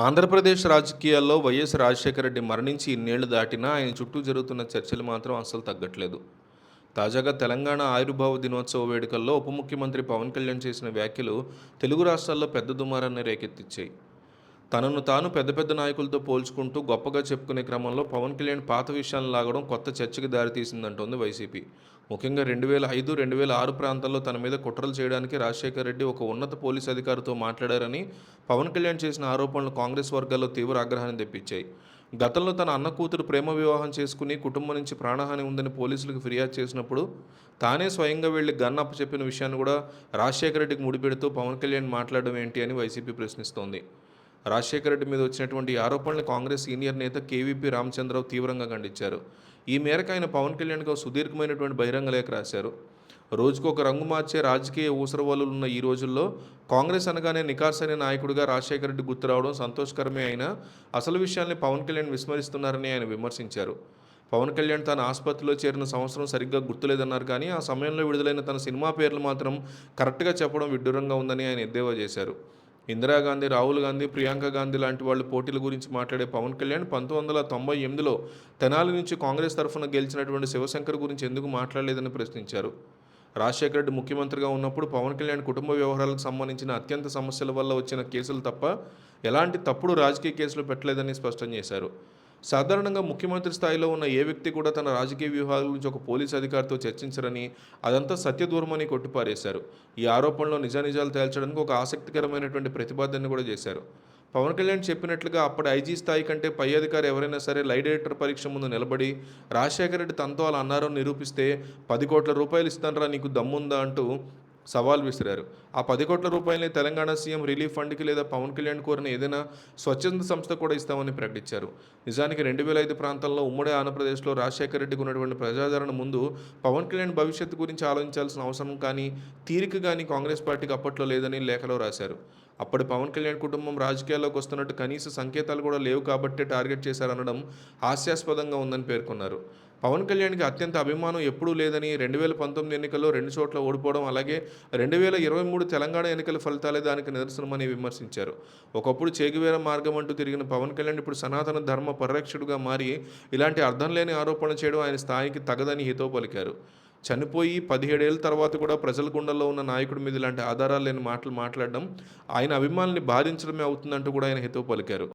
ఆంధ్రప్రదేశ్ రాజకీయాల్లో వైఎస్ రాజశేఖర రెడ్డి మరణించి ఇన్నేళ్లు దాటినా ఆయన చుట్టూ జరుగుతున్న చర్చలు మాత్రం అస్సలు తగ్గట్లేదు. తాజాగా తెలంగాణ ఆవిర్భావ దినోత్సవ వేడుకల్లో ఉప ముఖ్యమంత్రి పవన్ కళ్యాణ్ చేసిన వ్యాఖ్యలు తెలుగు రాష్ట్రాల్లో పెద్ద దుమారాన్ని రేకెత్తించాయి. తనను తాను పెద్ద పెద్ద నాయకులతో పోల్చుకుంటూ గొప్పగా చెప్పుకునే క్రమంలో పవన్ కళ్యాణ్ పాత విషయాలను లాగడం కొత్త చర్చకి దారితీసిందంటోంది వైసీపీ. ముఖ్యంగా 2005, 2006 ప్రాంతాల్లో తన మీద కుట్రలు చేయడానికి రాజశేఖర రెడ్డి ఒక ఉన్నత పోలీసు అధికారితో మాట్లాడారని పవన్ కళ్యాణ్ చేసిన ఆరోపణలు కాంగ్రెస్ వర్గాల్లో తీవ్ర ఆగ్రహాన్ని తెప్పించాయి. గతంలో తన అన్న కూతురు ప్రేమ వివాహం చేసుకుని కుటుంబం నుంచి ప్రాణహాని ఉందని పోలీసులకు ఫిర్యాదు చేసినప్పుడు తానే స్వయంగా వెళ్లి గన్ అప్పచెప్పిన విషయాన్ని కూడా రాజశేఖర రెడ్డికి ముడిపెడుతూ పవన్ కళ్యాణ్ మాట్లాడడం ఏంటి అని వైసీపీ ప్రశ్నిస్తోంది. రాజశేఖర రెడ్డి మీద వచ్చినటువంటి ఈ ఆరోపణలు కాంగ్రెస్ సీనియర్ నేత కేవీపీ రామచంద్రరావు తీవ్రంగా ఖండించారు. ఈ మేరకు ఆయన పవన్ కళ్యాణ్కి ఒక సుదీర్ఘమైనటువంటి బహిరంగ లేఖ రాశారు. రోజుకొక రంగు మార్చే రాజకీయ ఊసరవల్లులు ఉన్న ఈ రోజుల్లో కాంగ్రెస్ అనగానే నికార్సైన నాయకుడిగా రాజశేఖర రెడ్డి గుర్తు రావడం సంతోషకరమే అయినా అసలు విషయాల్ని పవన్ కళ్యాణ్ విస్మరిస్తున్నారని ఆయన విమర్శించారు. పవన్ కళ్యాణ్ తన ఆసుపత్రిలో చేరిన సంవత్సరం సరిగ్గా గుర్తులేదన్నారు, కానీ ఆ సమయంలో విడుదలైన తన సినిమా పేర్లు మాత్రం కరెక్ట్గా చెప్పడం విడ్డూరంగా ఉందని ఆయన ఎద్దేవా చేశారు. ఇందిరాగాంధీ, రాహుల్ గాంధీ, ప్రియాంక గాంధీ లాంటి వాళ్ళు పోటీల గురించి మాట్లాడే పవన్ కళ్యాణ్ 1998లో తెనాలి నుంచి కాంగ్రెస్ తరఫున గెలిచినటువంటి శివశంకర్ గురించి ఎందుకు మాట్లాడలేదని ప్రశ్నించారు. రాజశేఖర రెడ్డి ముఖ్యమంత్రిగా ఉన్నప్పుడు పవన్ కళ్యాణ్ కుటుంబ వ్యవహారాలకు సంబంధించిన అత్యంత సమస్యల వల్ల వచ్చిన కేసులు తప్ప ఎలాంటి తప్పుడు రాజకీయ కేసులు పెట్టలేదని స్పష్టం చేశారు. సాధారణంగా ముఖ్యమంత్రి స్థాయిలో ఉన్న ఏ వ్యక్తి కూడా తన రాజకీయ వ్యూహాల గురించి ఒక పోలీసు అధికారితో చర్చించరని, అదంతా సత్యదూరమని కొట్టిపారేశారు. ఈ ఆరోపణలో నిజానిజాలు తేల్చడానికి ఒక ఆసక్తికరమైనటువంటి ప్రతిపాదన కూడా చేశారు. పవన్ కళ్యాణ్ చెప్పినట్లుగా అప్పటి ఐజీ స్థాయి కంటే పై అధికారి ఎవరైనా సరే లై డైరెక్టర్ పరీక్ష ముందు నిలబడి రాజశేఖర రెడ్డి తనతో అలా అన్నారని నిరూపిస్తే 10 కోట్ల రూపాయలు ఇస్తానరా నీకు దమ్ముందా అంటూ సవాల్ విసిరారు. ఆ 10 కోట్ల రూపాయలని తెలంగాణ సీఎం రిలీఫ్ ఫండ్కి లేదా పవన్ కళ్యాణ్ కోరిన ఏదైనా స్వచ్ఛంద సంస్థ కూడా ఇస్తామని ప్రకటించారు. నిజానికి 2005 ప్రాంతంలో ఉమ్మడి ఆంధ్రప్రదేశ్లో రాజశేఖర రెడ్డికి ఉన్నటువంటి ప్రజాదరణ ముందు పవన్ కళ్యాణ్ భవిష్యత్తు గురించి ఆలోచించాల్సిన అవసరం కానీ తీరిక కానీ కాంగ్రెస్ పార్టీకి అప్పట్లో లేదని లేఖలో రాశారు. అప్పటి పవన్ కళ్యాణ్ కుటుంబం రాజకీయాల్లోకి వస్తున్నట్టు కనీస సంకేతాలు కూడా లేవు కాబట్టే టార్గెట్ చేశారనడం హాస్యాస్పదంగా ఉందని పేర్కొన్నారు. పవన్ కళ్యాణ్కి అత్యంత అభిమానం ఎప్పుడూ లేదని, 2019 ఎన్నికల్లో 2 చోట్ల ఓడిపోవడం, అలాగే 2023 తెలంగాణ ఎన్నికల ఫలితాలే దానికి నిదర్శనమని విమర్శించారు. ఒకప్పుడు చేగువేర మార్గం అంటూ తిరిగిన పవన్ కళ్యాణ్ ఇప్పుడు సనాతన ధర్మ పరిరక్షకుడిగా మారి ఇలాంటి అర్థం లేని ఆరోపణలు చేయడం ఆయన స్థాయికి తగదని హితవు పలికారు. చనిపోయి 17 ఏళ్ల తర్వాత కూడా ప్రజల గుండెల్లో ఉన్న నాయకుడి మీద ఇలాంటి ఆధారాలు లేని మాటలు మాట్లాడడం ఆయన అభిమానుల్ని బాధించడమే అవుతుందంటూ కూడా ఆయన హితవు పలికారు.